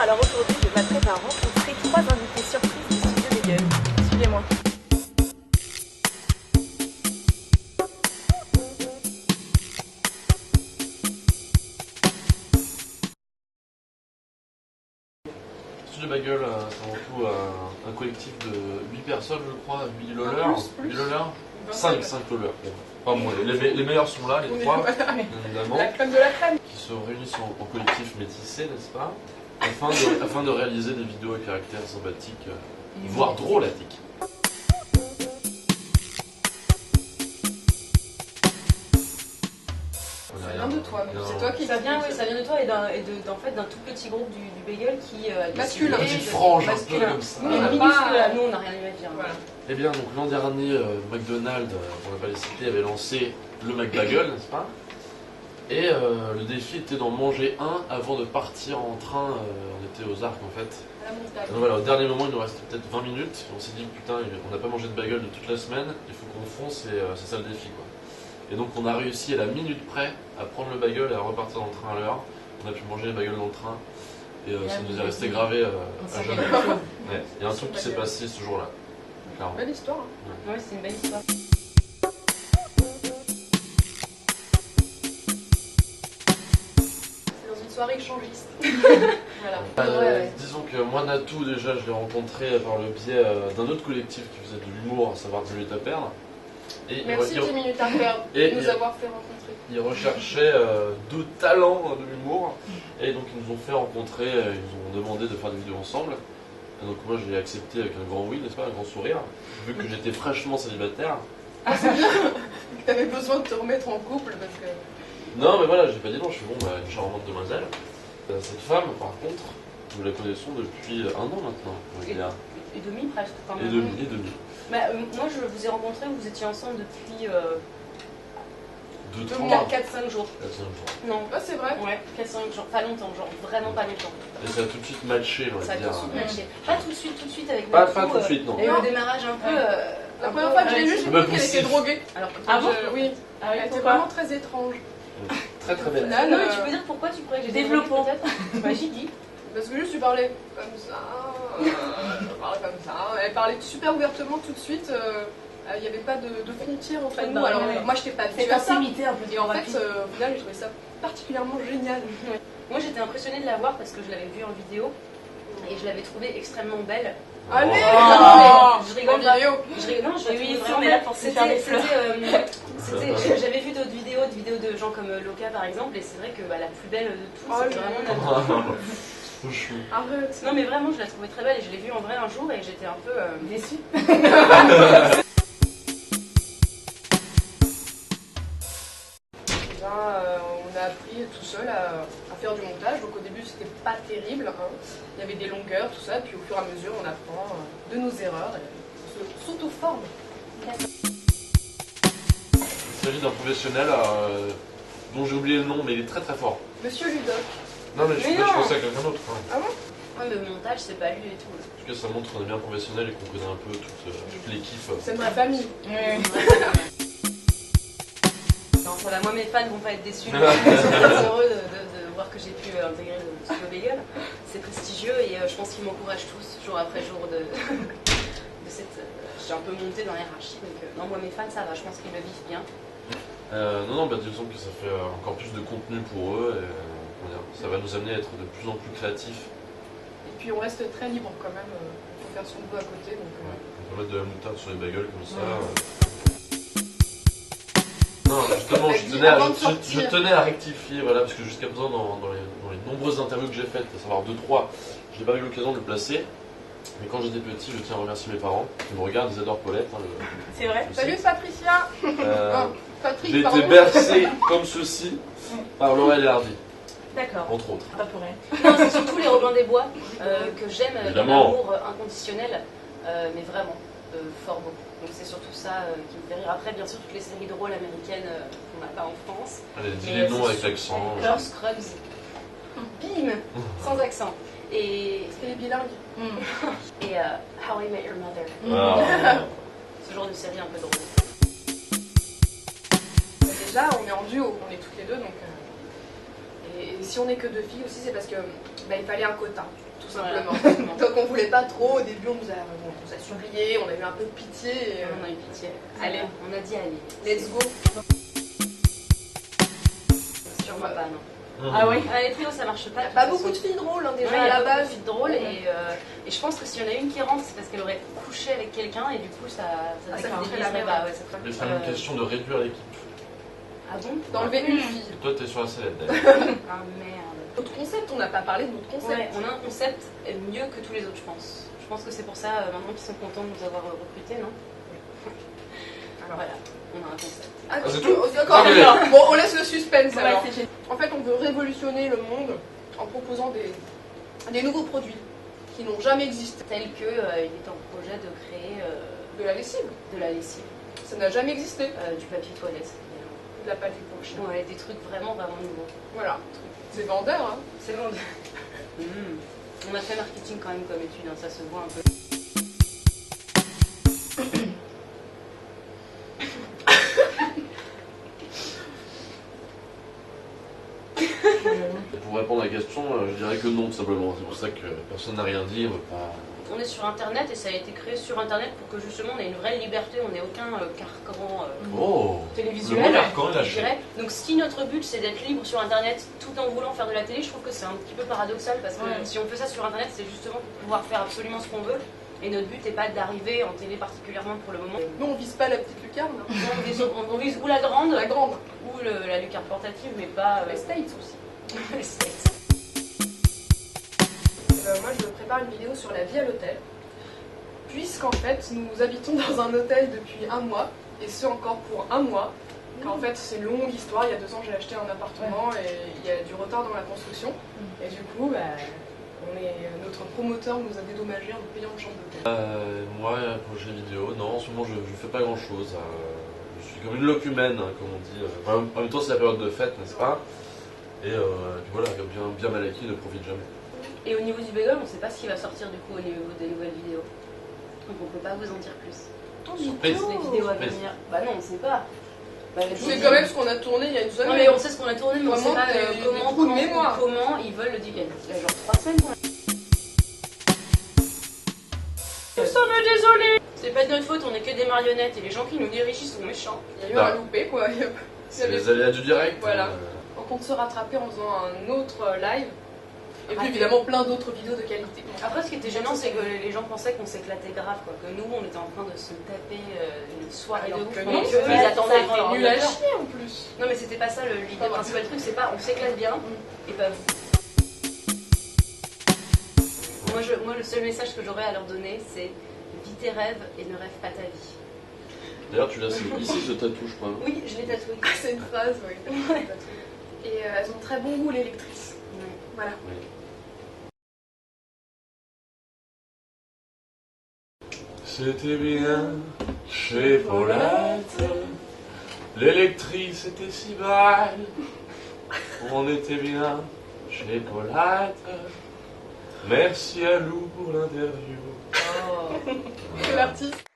alors aujourd'hui je m'apprête à rencontrer 3 invités surprises du studio Bagel. Suivez-moi. Studio Bagel, c'est avant tout un collectif de 8 personnes, je crois, 8 lollers. 8 lollers 5 lollers. Enfin bon, les meilleurs sont là, les 3, bien évidemment. La crème de la crème. Qui se réunissent en collectif métissé, n'est-ce pas, afin de réaliser des vidéos à caractère sympathique, voire drôlatique. Ça vient de toi, c'est toi qui ça vient de toi et en fait d'un tout petit groupe du Bagel qui masculin. Une petite frange un peu comme ça. Nous on n'a rien eu à dire. Voilà. Eh bien, donc l'an dernier, McDonald's, pour ne pas les citer, avait lancé le McBagel, n'est-ce pas? Et le défi était d'en manger un avant de partir en train. On était aux Arcs en fait. À la montagne. Donc voilà, au dernier moment, il nous restait peut-être 20 minutes. On s'est dit, putain, on n'a pas mangé de bagel de toute la semaine, il faut qu'on fonce et c'est ça le défi quoi. Et donc on a réussi à la minute près à prendre le bagel et à repartir dans le train à l'heure. On a pu manger les bagels dans le train et ça nous est resté gravé à jamais. Ouais. Il y a un truc qui s'est passé ce jour-là. Clairement. Belle histoire. Hein. Ouais, c'est une belle histoire. C'est dans une soirée échangiste. Voilà. Disons que moi, Natou, déjà, je l'ai rencontré par le biais d'un autre collectif qui faisait de l'humour, à savoir 10 minutes à perdre. Et merci 10 minutes à perdre de nous avoir fait rencontrer. Ils recherchaient deux talents de l'humour et donc ils nous ont fait rencontrer, ils nous ont demandé de faire des vidéos ensemble. Et donc moi j'ai accepté avec un grand oui, n'est-ce pas, un grand sourire, vu que j'étais fraîchement célibataire. Ah c'est bien que t'avais besoin de te remettre en couple parce que... Non mais voilà, j'ai pas dit non, je suis bon, une charmante demoiselle. Cette femme par contre, nous la connaissons depuis 1 an maintenant. Et demi presque quand même. Et demi. Bah, moi je vous ai rencontré, vous étiez ensemble depuis 4-5 jours. Non. Ah c'est vrai. Ouais, 4-5 jours, pas longtemps, genre vraiment pas longtemps. Et ça a tout de suite matché, on va dire. Ça a tout de suite matché. Pas tout de suite avec Pas Natou, tout de suite, non. Il y a eu le démarrage un peu... La première fois que j'ai vu, j'ai cru qu'elle était droguée. Alors que Ah bon oui. Elle était vraiment très étrange. Très très belle. Non mais tu peux dire pourquoi tu croyais que j'étais développant peut-être. Bah j'y dis. Parce que juste tu parlais comme ça, elle parlait super ouvertement tout de suite, il n'y avait pas de frontières entre nous, alors moi je t'ai pas dit à ça, et en fait au final j'ai trouvé ça particulièrement génial. Moi j'étais impressionnée de la voir parce que je l'avais vue en vidéo et je l'avais trouvée extrêmement belle. Allez je rigole pas. Non, je oui, vraiment, mais là pour se faire des fleurs. J'avais vu d'autres vidéos de gens comme Loka par exemple, et c'est vrai que la plus belle de toutes, c'est vraiment Natou. Arrête. Non mais vraiment je la trouvais très belle et je l'ai vue en vrai un jour et j'étais un peu déçue. On a appris tout seul à faire du montage, donc au début c'était pas terrible, hein. Il y avait des longueurs, tout ça, puis au fur et à mesure on apprend de nos erreurs et on s'auto-forme. Il s'agit d'un professionnel dont j'ai oublié le nom, mais il est très très fort. Monsieur Ludoc. Non mais je pensais à quelqu'un d'autre. Ah bon? Ouais, mais le montage c'est pas lui et tout. En tout cas ça montre qu'on est bien professionnel et qu'on connaît un peu toute l'équipe. C'est de ma famille. Non, ça va, moi mes fans vont pas être déçus. Je suis très heureux de voir que j'ai pu intégrer le studio Bagel. C'est prestigieux et je pense qu'ils m'encouragent tous jour après jour de cette... J'ai un peu monté dans la hiérarchie, donc non, moi mes fans ça va, je pense qu'ils le vivent bien. Non, disons que ça fait encore plus de contenu pour eux et ça va nous amener à être de plus en plus créatifs. Et puis on reste très libre quand même, il faut faire son boulot à côté. Donc, on peut mettre de la moutarde sur les bagels comme ça. Non, justement, je tenais à rectifier, voilà, parce que jusqu'à présent, dans les nombreuses interviews que j'ai faites, à savoir 2-3, je n'ai pas eu l'occasion de le placer. Mais quand j'étais petit, je tiens à remercier mes parents qui me regardent, ils adorent Paulette. Hein, c'est vrai. Salut Patricia. Patrick, j'ai été bercé comme ceci par Laurel et Hardy. D'accord. Entre autres. Pas pour rien. Non, c'est surtout les Robin des Bois que j'aime, l'amour inconditionnel, mais vraiment fort beaucoup. Donc c'est surtout ça qui me fait rire. Après, bien sûr, toutes les séries de rôles américaines qu'on n'a pas en France. Allez, dis les noms avec l'accent. Genre Scrubs. Bim, sans accent. Et c'était les bilingues. Et How I Met Your Mother. Ce genre de série un peu drôle. Déjà, on est en duo, on est toutes les deux, donc. Et si on n'est que 2 filles aussi, c'est parce que il fallait un quota. tout Voilà. simplement. Donc on voulait pas trop, au début on nous a supplié, on a eu un peu de pitié. Et, On a eu pitié. Allez, on a dit allez. let's go. Sûrement pas, non. Ah ouais. Les trios, ça marche pas. Il n'y a pas beaucoup de filles drôles hein, déjà Ouais, à la il y a base. beaucoup de filles drôles et je pense que s'il y en a une qui rentre, c'est parce qu'elle aurait couché avec quelqu'un et du coup ça ça déstabiliserait ferait la pas. Ouais, ça Je vais faire une question de réduire l'équipe. Ah bon? D'enlever une fille. Et toi, t'es sur la sellette d'ailleurs. Ah merde. Notre concept, on n'a pas parlé de notre concept. Ouais, on a un concept mieux que tous les autres, je pense. Je pense que c'est pour ça maintenant qu'ils sont contents de nous avoir recrutés, non? Voilà, on a un concept. Ah, c'est tout. D'accord, Ah, mais- d'accord. Bon, on laisse le suspense Ouais, alors. c'est génial. En fait, on veut révolutionner le monde en proposant des nouveaux produits qui n'ont jamais existé. Tel que il est en projet de créer De la lessive, de la lessive, ça n'a jamais existé. du papier toilette. De la pâte à chien. Ouais, des trucs vraiment nouveaux. Voilà. C'est vendeur, hein. C'est bon. On a fait marketing quand même comme étude, hein, ça se voit un peu. Pour répondre à la question, je dirais que non, tout simplement. C'est pour ça que personne n'a rien dit. On veut pas... On est sur internet et ça a été créé sur internet pour que justement on ait une vraie liberté, on n'ait aucun carcan Oh, le télévisuel. mot carcan est je lâché. dirais. Donc si notre but c'est d'être libre sur internet tout en voulant faire de la télé, je trouve que c'est un petit peu paradoxal parce que si on fait ça sur internet, c'est justement pour pouvoir faire absolument ce qu'on veut. Et notre but n'est pas d'arriver en télé particulièrement pour le moment. Nous, on vise pas la petite lucarne, hein. On vise ou la grande, La grande. ou la lucarne portative, mais pas Les States aussi. les States. Moi, je prépare une vidéo sur la vie à l'hôtel. Puisqu'en fait, nous habitons dans un hôtel depuis un mois, et ce encore pour un mois. Car en fait, c'est une longue histoire. Il y a 2 ans, j'ai acheté un appartement et il y a du retard dans la construction. Et du coup, notre promoteur nous a dédommagé en nous payant une chambre d'hôtel. Moi, projet vidéo, non, en ce moment, je fais pas grand chose. Je suis comme une locumène, hein, comme on dit. Enfin, en même temps, c'est la période de fête, n'est-ce pas? Et puis voilà, bien mal acquis ne profite jamais. Et au niveau du bagel, on ne sait pas ce qui va sortir du coup au niveau des nouvelles vidéos. Donc on peut pas vous en dire plus. Surprise. Les vidéos à Surprise. venir. Bah non, on sait pas. Bah, Je sais quand même ce qu'on a tourné il y a une Non semaine. mais on sait ce qu'on a tourné, mais on sait Vraiment pas des comment, trous de mémoire. comment ils veulent le dire. Il y a genre 3 semaines qu'on a... Nous sommes désolés. C'est pas de notre faute, on est que des marionnettes et les gens qui nous dirigent ils sont méchants. Il y a eu Bah. un loupé, quoi. C'est les aléas du direct. Voilà. hein. On compte se rattraper en faisant un autre live. Et puis Raté. évidemment plein d'autres vidéos de qualité. Après, ce qui était gênant, c'est que les gens pensaient qu'on s'éclait grave, quoi. Que nous, on était en train de se taper une soirée de Alors ouf. que pendant non, qu'eux, c'est ils attendaient devant leur nul à ordinateur. chier en plus. Non, mais c'était pas ça l'idée Pas vrai. principale. Le truc, c'est pas on s'éclate bien et pas vous. Moi, le seul message que j'aurais à leur donner, c'est vis tes rêves et ne rêve pas ta vie. D'ailleurs, tu l'as ici ce tatou, je crois. Oui, je l'ai tatoué. C'est une phrase, oui. Et elles ont très bon goût, les lectrices. Voilà. C'était bien chez Paulette, l'électrice était si belle, on était bien chez Paulette. Merci à Lou pour l'interview. Oh. C'est l'artiste.